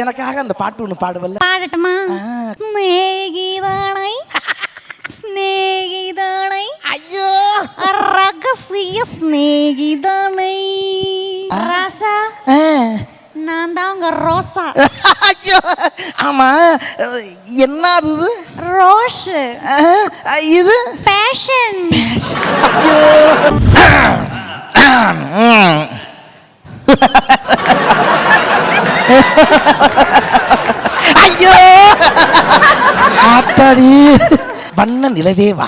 எனக்காக அந்த பாட்டு ஒன்று பாடுவல்ல. பாடட்டுமா? ஸ்நேகிதானை ஸ்நேகிதானை ஐயோ ரகசிய ஸ்நேகிதானை ராசா நான் தான் உங்க ரோசா. ஐயோ ஆமா என்ன இது? ரோஷ். இது பேஷன். ஐயோ ஐயோ ஆத்தாடி வண்ண நிலவே வா,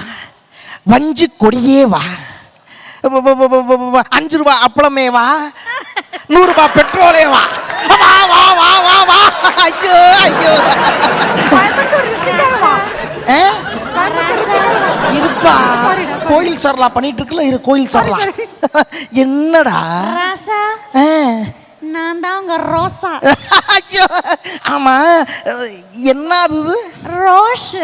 வஞ்சி கொடியே வா, 5 ரூபாய் அப்பளமே வா, 100 ரூபாய் பெட்ரோலே வா, வா வா வா வா வா. ஐயோ ஐயோ இருப்பா, கோயில் சரலா பண்ணிட்டு இருக்குல்ல, இரு கோயில் சரலா. என்னடா ராசா நான் தான் உங்க ரோசா. ஐயோ ஆமா என்ன இது? ரோஷ்.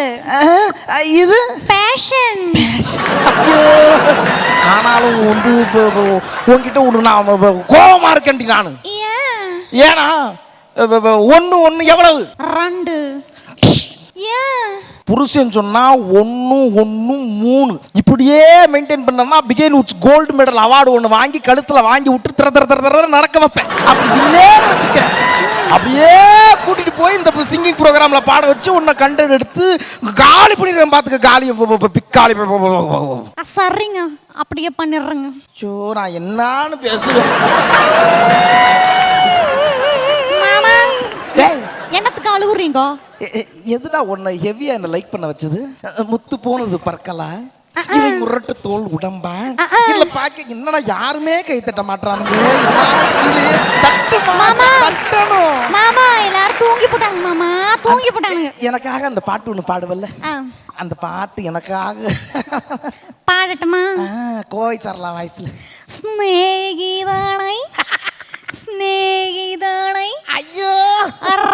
இது பேஷன். ஐயோ ஆனாலும் வந்து உன்கிட்ட ஒன்று நான் கோபமா இருக்கேன்டி நானு. ஏன்னா ஒன்று எவ்வளவு? 2. ஏன் புருஷன் சொன்னா 1 1 3 இப்படியே மெயின்டைன் பண்ணா பிகேன் உட்ஸ் கோல்டு மெடல் அவார்டு ஒன்று வாங்கி கழுத்துல வாங்கி விட்டு திர திர திர திர நடக்க வைப்பேன். அப்படி இல்லே வச்சுக்க, அப்படியே கூட்டிட்டு போய் இந்த சிங்கிங் ப்ரோக்ராம்ல பாட வச்சு உன்னை கண்டென்ட் எடுத்து காலி பண்ணிடுவேன். பார்த்துக்க காலி பிக்காலி. சரிங்க அப்படியே பண்ணிடுறேங்க. சோ நான் என்னான்னு பேசுவேன். மாமா என்னத்துக்கு அழுகுறீங்க? எதுடா உன்னை ஹெவியா என்ன லைக் பண்ண வச்சது? முத்து போனது பற்களா, முரட்டு தோல் உடம்பா, இல்ல பாக்க என்னடா யாருமே கை தட்ட மாட்டானுங்க. மாமா எல்லாரும் தூங்கி போட்டாங்க. மாமா தூங்கி போட்டாங்க. எனக்காக அந்த பாட்டு ஒன்று பாடுவல்ல, அந்த பாட்டு எனக்காக பாடட்டுமா? கோய் சரலா வாய்ஸ்ல. ஸ்நேகிதானை ஸ்நேகிதானை ஐயோ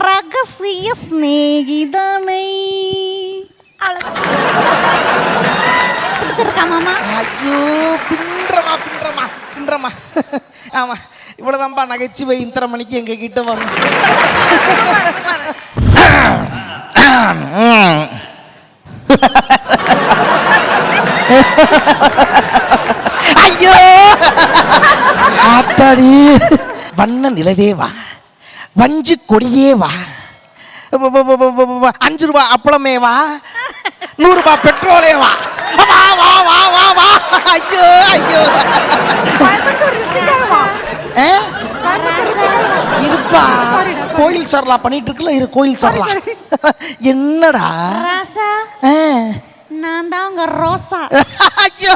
ரகசிய ஸ்நேகிதானை. பிடிச்சிருக்கா மாமா? ஐயோ பின்றமா பின்றமா பின்றமா. ஆமா இவ்வளவுதான்பா நகைச்சுவை இத்தனை மணிக்கு எங்க கிட்ட வரும். ஐயோ ஆத்தாடி வண்ண நிலவே வா, வஞ்சி கொடியே வா, 5 ரூபாய் அப்பளமே வா, 100 ரூபாய் பெட்ரோலே வா, வா வா வா வா வா. ஐயோ ஐயோ இருப்பா, கோயில் சரலா பண்ணிட்டு இருக்குல்ல, இரு கோயில் சரலா. என்னடா ராசா நான் தான் உங்க ரோசா. ஐயோ